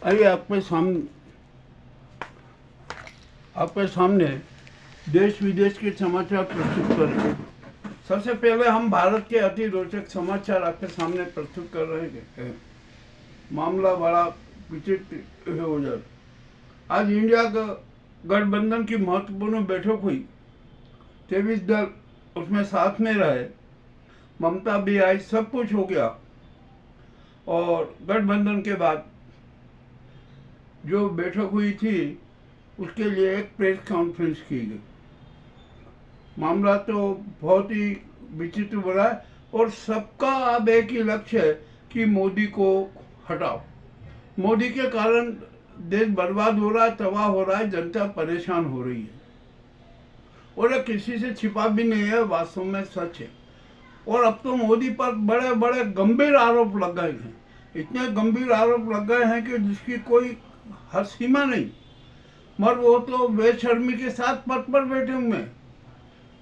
आइए आपके सामने देश विदेश के समाचार प्रस्तुत करेंगे। सबसे पहले हम भारत के अति रोचक समाचार आपके सामने प्रस्तुत कर रहे हैं। मामला बड़ा विचित्र है उधर। आज इंडिया का गठबंधन की महत्वपूर्ण बैठक हुई। 23 दल उसमें साथ में रहे, ममता भी आई, सब कुछ हो गया। और गठबंधन के बाद जो बैठक हुई थी उसके लिए एक प्रेस कॉन्फ्रेंस की गई। मामला तो बहुत ही विचित्र बना है और सबका अब एक ही लक्ष्य है कि मोदी को हटाओ। मोदी के कारण देश बर्बाद हो रहा है, तबाह हो रहा है, जनता परेशान हो रही है और ये किसी से छिपा भी नहीं है, वास्तव में सच है। और अब तो मोदी पर बड़े बड़े गंभीर आरोप लग गए हैं, इतने गंभीर आरोप लग गए हैं कि जिसकी कोई हद सीमा नहीं। मगर वो तो बेशर्मी के साथ पद पर बैठे हुए हैं।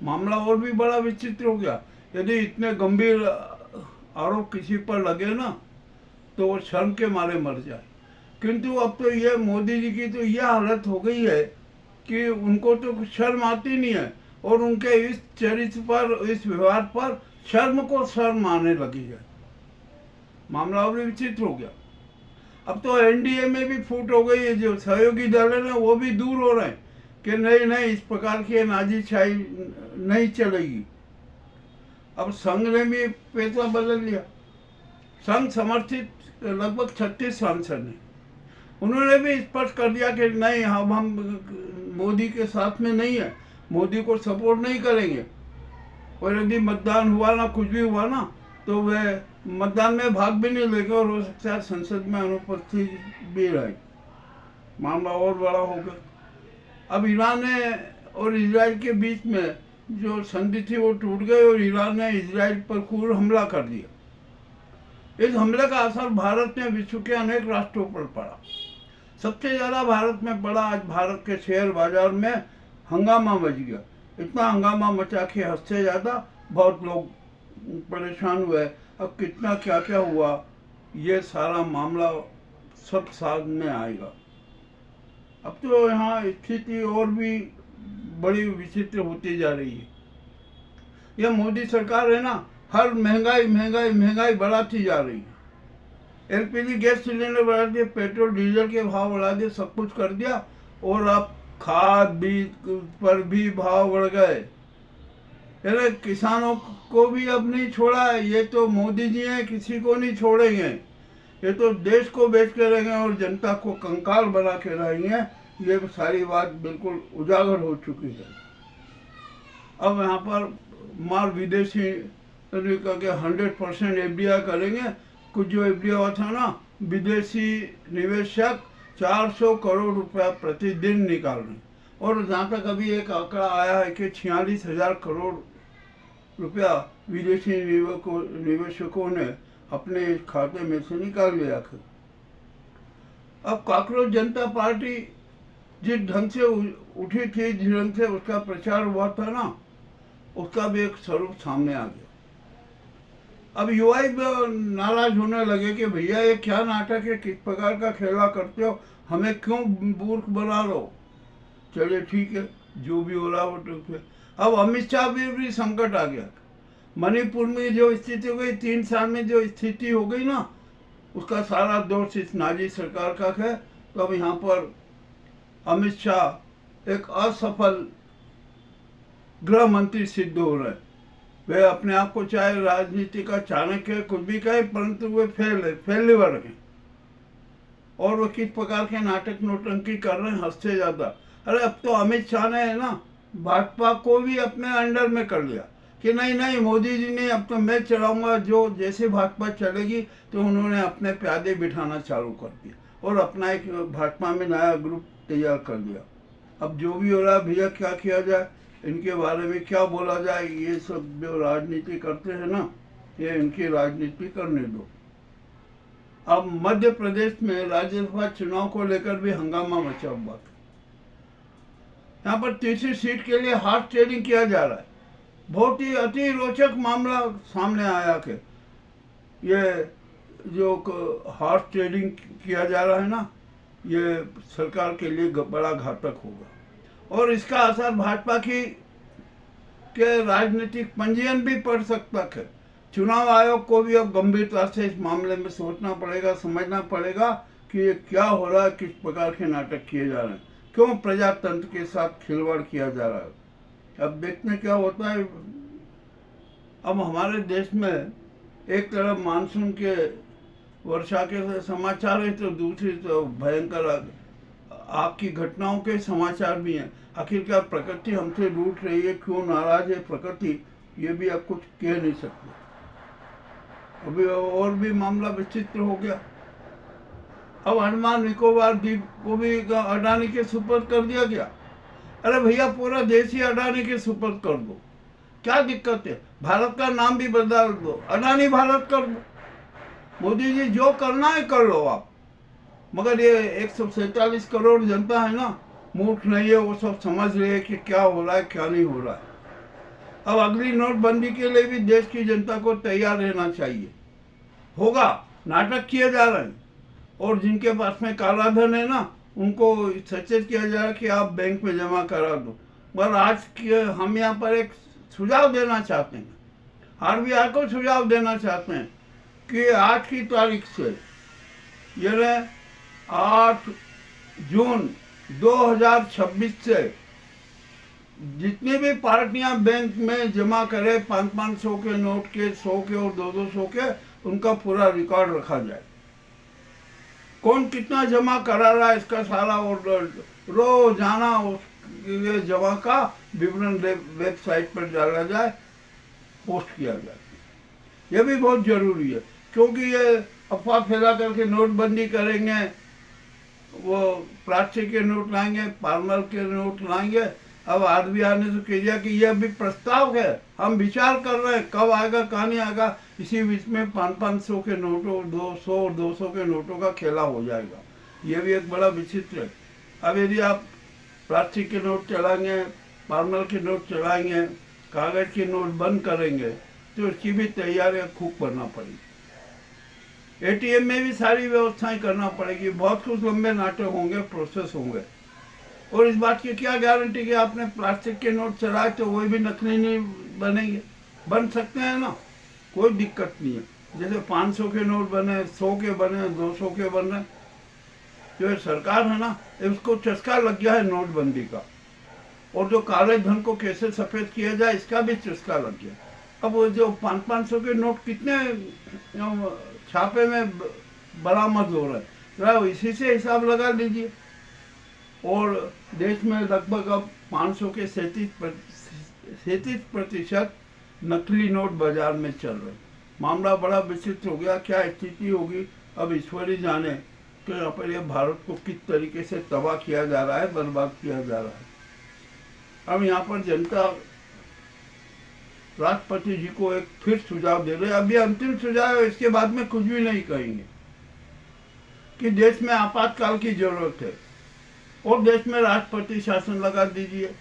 मामला और भी बड़ा विचित्र हो गया। यदि इतने गंभीर आरोप किसी पर लगे ना तो वो शर्म के मारे मर जाए। किंतु अब तो ये मोदी जी की तो यह हालत हो गई है कि उनको तो कुछ शर्म आती नहीं है और उनके इस चरित्र पर, इस व्यवहार पर शर्म को शर्म आने लगी है। मामला और भी विचित्र हो गया। अब तो एनडीए में भी फूट हो गई है। जो सहयोगी दल है ना वो भी दूर हो रहे हैं कि नहीं इस प्रकार की नाजीशाही नहीं चलेगी। अब संघ ने भी फैसला बदल लिया। संघ समर्थित लगभग 36 सांसद हैं, उन्होंने भी स्पष्ट कर दिया कि नहीं, हम मोदी के साथ में नहीं है, मोदी को सपोर्ट नहीं करेंगे। और यदि मतदान हुआ ना, कुछ भी हुआ ना, तो वे मतदान में भाग भी नहीं लेंगे और हो सकता है संसद में अनुपस्थित भी रहे। मामला और बड़ा हो गया। अब ईरान और इजराइल के बीच में जो संधि थी वो टूट गई और ईरान ने इजराइल पर क्रूर हमला कर दिया। इस हमले का असर भारत में विश्व के अनेक राष्ट्रों पर पड़ा। सबसे ज्यादा भारत में पड़ा। आज भारत के शेयर बाजार में हंगामा मच गया। इतना हंगामा मचा कि हद से ज्यादा बहुत लोग परेशान हुए। अब कितना क्या क्या हुआ ये सारा मामला सब सामने आएगा। अब तो यहाँ स्थिति और भी बड़ी विचित्र होती जा रही है। यह मोदी सरकार है ना, हर महंगाई महंगाई महंगाई बढ़ाती जा रही है। एलपीजी गैस सिलेंडर बढ़ा दिए, पेट्रोल डीजल के भाव बढ़ा दिए, सब कुछ कर दिया और अब खाद बीज पर भी भाव बढ़ गए। अरे किसानों को भी अब नहीं छोड़ा है। ये तो मोदी जी हैं, किसी को नहीं छोड़ेंगे। ये तो देश को बेच के रहेंगे और जनता को कंकाल बना के रहेंगे। ये सारी बात बिल्कुल उजागर हो चुकी है। अब यहाँ पर माल विदेशी करके 100% एफडीआई करेंगे। कुछ जो एफडीआई हुआ था ना, विदेशी निवेशक 400 करोड़ रुपया प्रतिदिन निकाल रहे हैं। और जहाँ तक अभी एक आंकड़ा आया है कि 46,000 करोड़ रुपया विदेशी निवेशकों ने अपने खाते में से निकाल लिया था। अब कॉकरोच जनता पार्टी जिस ढंग से उठी थी, जिस ढंग से उसका प्रचार हुआ था ना, उसका भी एक स्वरूप सामने आ गया। अब युवा नाराज होने लगे कि भैया ये क्या नाटक है, किस प्रकार का खेला करते हो, हमें क्यों मूर्ख बना लो। चलिए ठीक है, जो भी हो रहा वो ठीक है। अब अमित शाह भी संकट आ गया। मणिपुर में जो स्थिति हो गई, 3 साल में जो स्थिति हो गई ना, उसका सारा दोष इस नाजी सरकार का है। तो अब यहाँ पर अमित शाह एक असफल गृह मंत्री सिद्ध हो रहे। वे अपने आप को चाहे राजनीति का चाणक्य कुछ भी कहे, परंतु वे फेलिवर हैं। और वो किस प्रकार के नाटक नोटंकी कर रहे हैं, हद से ज्यादा। अरे अब तो अमित शाह ने है ना भाजपा को भी अपने अंडर में कर लिया कि नहीं मोदी जी ने, अब तो मैं चलाऊंगा, जो जैसे भाजपा चलेगी। तो उन्होंने अपने प्यादे बिठाना चालू कर दिया और अपना एक भाजपा में नया ग्रुप तैयार कर दिया। अब जो भी हो रहा है भैया, क्या किया जाए, इनके बारे में क्या बोला जाए। ये सब जो राजनीति करते हैं ना, ये इनकी राजनीति करने दो। अब मध्य प्रदेश में राज्यसभा चुनाव को लेकर भी हंगामा मचा हुआ था। यहाँ पर तीसरी सीट के लिए हार्स ट्रेडिंग किया जा रहा है। बहुत ही अति रोचक मामला सामने आया कि ये जो हार्स ट्रेडिंग किया जा रहा है ना, ये सरकार के लिए बड़ा घातक होगा। और इसका असर भाजपा की के राजनीतिक पंजीयन भी पड़ सकता है। चुनाव आयोग को भी अब गंभीरता से इस मामले में सोचना पड़ेगा, समझना पड़ेगा कि ये क्या हो रहा है, किस प्रकार के नाटक किए जा रहे हैं, क्यों प्रजातंत्र के साथ खिलवाड़ किया जा रहा है। अब देखते क्या होता है। अब हमारे देश में एक तरफ मानसून के वर्षा के समाचार है, तो दूसरी तो भयंकर आग की घटनाओं के समाचार भी हैं। आखिरकार प्रकृति हमसे रूठ रही है, क्यों नाराज है प्रकृति, ये भी अब कुछ कह नहीं सकते। अभी और भी मामला विचित्र हो गया। अब अंडमान निकोबार द्वीप को भी अडानी के सुपुर्द कर दिया गया। अरे भैया, पूरा देश ही अडानी के सुपुर्द कर दो, क्या दिक्कत है? भारत का नाम भी बदल दो, अडानी भारत कर दो। मोदी जी जो करना है कर लो आप, मगर ये 147 करोड़ जनता है ना, मूर्ख नहीं है, वो सब समझ रहे हैं कि क्या हो रहा है क्या नहीं हो रहा है। अब अगली नोटबंदी के लिए भी देश की जनता को तैयार रहना चाहिए। होगा, नाटक किए जा रहे हैं, और जिनके पास में काला धन है ना, उनको सचेत किया जा रहा है कि आप बैंक में जमा करा दो। मगर आज के हम यहाँ पर एक सुझाव देना चाहते हैं, आरबीआई को सुझाव देना चाहते हैं कि आज की तारीख से, यानी 8 जून 2026 से जितनी भी पार्टियां बैंक में जमा करे 500-500 के नोट के, 100 के और 200 के, उनका पूरा रिकॉर्ड रखा जाए। कौन कितना जमा करा रहा है इसका सारा, और रोजाना उस जमा का विवरण वेबसाइट पर डाला जाए, पोस्ट किया जाए। यह भी बहुत जरूरी है, क्योंकि ये अफवाह फैला करके नोटबंदी करेंगे, वो प्लास्टिक के नोट लाएंगे, पार्मल के नोट लाएंगे। अब आरबीआई ने तो कह दिया कि यह अभी प्रस्ताव है, हम विचार कर रहे हैं, कब आएगा कहाँ नहीं आएगा। इसी बीच में 500-500 के नोटों, 200 और 200 के नोटों का खेला हो जाएगा। यह भी एक बड़ा विचित्र है। अब यदि आप प्लास्टिक के नोट चलाएंगे, पार्मल के नोट चलाएंगे, कागज के नोट बंद करेंगे, तो इसकी भी तैयारियां खूब करना पड़ेगी। एटीएम में भी सारी व्यवस्थाएं करना पड़ेगी, बहुत कुछ लंबे नाटक होंगे, प्रोसेस होंगे। और इस बात की क्या गारंटी कि आपने प्लास्टिक के नोट चलाए तो वही भी नकली नहीं बनेंगे? बन सकते हैं ना, कोई दिक्कत नहीं है। जैसे 500 के नोट बने, 100 के बने, 200 के बने। जो सरकार है ना, उसको चस्का लग गया है नोटबंदी का, और जो काले धन को कैसे सफेद किया जाए इसका भी चस्का लग गया। अब वो जो 500-500 के नोट कितने छापे में बरामद हो रहे हैं, जरा इसी से हिसाब लगा लीजिए। और देश में लगभग अब 500 के 37% नकली नोट बाजार में चल रहे। मामला बड़ा विचित्र हो गया। क्या स्थिति होगी अब ईश्वर ही जाने कि यहाँ पर यह भारत को किस तरीके से तबाह किया जा रहा है, बर्बाद किया जा रहा है। अब यहाँ पर जनता राष्ट्रपति जी को एक फिर सुझाव दे रहे हैं। अभी अंतिम सुझाव है, इसके बाद में कुछ भी नहीं कहेंगे, कि देश में आपातकाल की जरूरत है और देश में राष्ट्रपति शासन लगा दीजिए,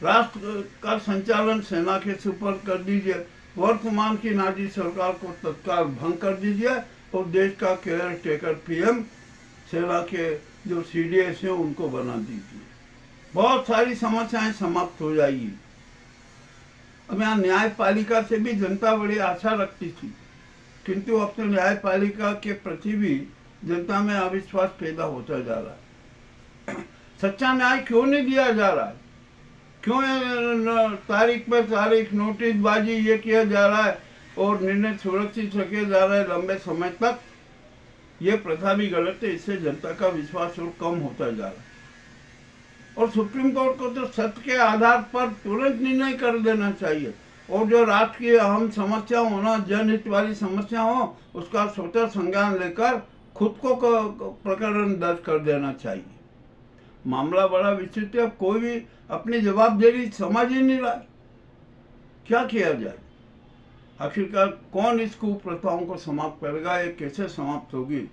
राष्ट्र का संचालन सेना के सुपुर्द कर दीजिए, वर्तमान की नाजी सरकार को तत्काल भंग कर दीजिए और देश का केयर टेकर पीएम सेना के जो सीडीएस हैं उनको बना दीजिए। बहुत सारी समस्याएं समाप्त हो जाएगी। अब यहाँ न्यायपालिका से भी जनता बड़ी आशा रखती थी, किंतु अब तो न्यायपालिका के प्रति भी जनता में अविश्वास पैदा होता जा रहा है। सच्चा न्याय क्यों नहीं दिया जा रहा है? क्यों तारीख पर तारीख नोटिस बाजी ये किया जा रहा है और निर्णय सुरक्षित रखे जा रहा है लंबे समय तक? ये प्रथा भी गलत है। इससे जनता का विश्वास और कम होता जा रहा है। और सुप्रीम कोर्ट को तो सत्य के आधार पर तुरंत निर्णय कर देना चाहिए, और जो राष्ट्र की अहम समस्या हो ना, जनहित वाली समस्या हो, उसका स्वतः संज्ञान लेकर खुद को प्रकरण दर्ज कर देना चाहिए। मामला बड़ा विचित्र है। कोई भी अपनी जवाबदेही समझ ही नहीं रहा, क्या किया जाए? आखिरकार कौन इस कुप्रथाओं को समाप्त करेगा? ये कैसे समाप्त होगी?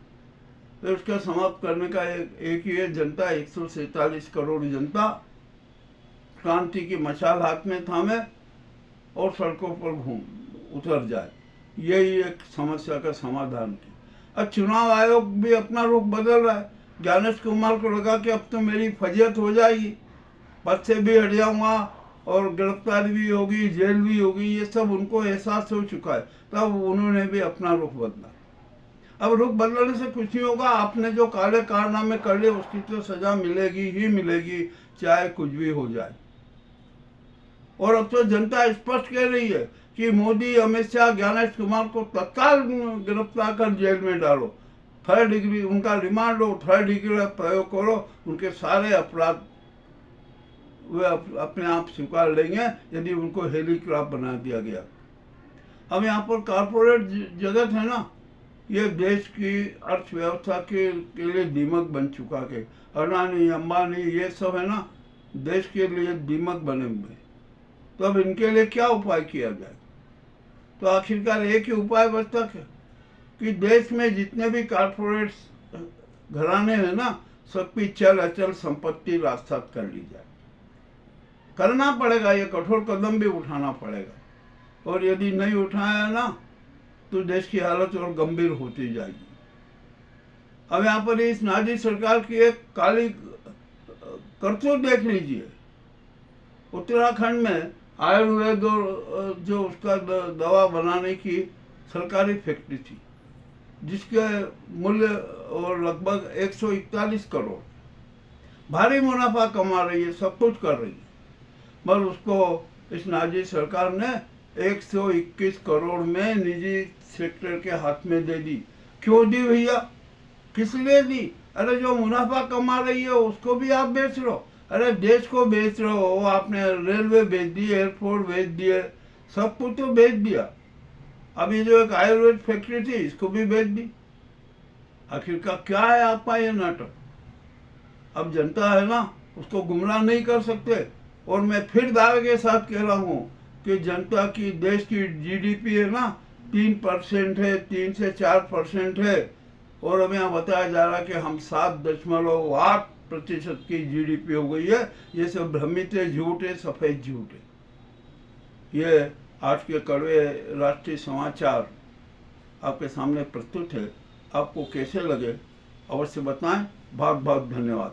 तो इसका समाप्त करने का एक ही है, जनता 147 करोड़ जनता क्रांति की मशाल हाथ में थामे और सड़कों पर उतर जाए। यही एक समस्या का समाधान है। अब चुनाव आयोग भी अपना रुख बदल रहा है। ज्ञानेश कुमार को लगा कि अब तो मेरी फजियत हो जाएगी, पद से भी हट जाऊंगा और गिरफ्तारी भी होगी, जेल भी होगी, ये सब उनको एहसास हो चुका है। तब उन्होंने भी अपना रुख बदला। अब रुख बदलने से कुछ नहीं होगा, आपने जो काले कारनामे कर लिए उसकी तो सजा मिलेगी ही मिलेगी, चाहे कुछ भी हो जाए। और अब तो जनता स्पष्ट कह रही है कि मोदी, अमित शाह, ज्ञानेश कुमार को तत्काल गिरफ्तार कर जेल में डालो, 3rd डिग्री उनका रिमांड हो, 3rd डिग्री का प्रयोग करो, उनके सारे अपराध वे अपने आप स्वीकार लेंगे यदि उनको हेलीकॉप्टर बना दिया गया। अब यहाँ पर कॉरपोरेट जगत है ना, ये देश की अर्थव्यवस्था के लिए दीमक बन चुका है। अडानी, अंबानी, ये सब है ना, देश के लिए दीमक बने हुए। तो अब इनके लिए क्या उपाय किया जाए? तो आखिरकार एक ही उपाय बचता है कि देश में जितने भी कॉरपोरेट घराने हैं ना, सबकी चल अचल संपत्ति रास्तात कर ली जाए। करना पड़ेगा, ये कठोर कदम भी उठाना पड़ेगा, और यदि नहीं उठाया ना तो देश की हालत और गंभीर होती जाएगी। अब यहाँ पर इस नाजी सरकार की एक काली करतूत देख लीजिए। उत्तराखंड में आयुर्वेद और जो उसका दवा बनाने की सरकारी फैक्ट्री थी, जिसके मूल्य और लगभग 141 करोड़, भारी मुनाफा कमा रही है, सब कुछ कर रही है, मगर उसको इस नाजी सरकार ने 121 करोड़ में निजी सेक्टर के हाथ में दे दी। क्यों दी भैया? किस लिए दी? अरे जो मुनाफा कमा रही है उसको भी आप बेच रहे हो, अरे देश को बेच रहे हो। आपने रेलवे बेच दी, एयरपोर्ट बेच दिए, सब कुछ तो बेच दिया। अब ये जो एक आयुर्वेद फैक्ट्री थी, इसको भी बेच दी। आखिरकार क्या है आपका ये नाटक? अब जनता है ना, उसको गुमराह नहीं कर सकते। और मैं फिर दावे के साथ कह रहा हूँ कि जनता की, देश की जीडीपी है ना 3% है, 3 से 4% है, और हमें यहाँ बताया जा रहा है कि हम 7.8% की जीडीपी हो गई है। ये सब भ्रमित है, झूठ है, सफेद झूठ है। ये आज के कड़वे राष्ट्रीय समाचार आपके सामने प्रस्तुत है। आपको कैसे लगे अवश्य बताएं। बहुत बहुत धन्यवाद।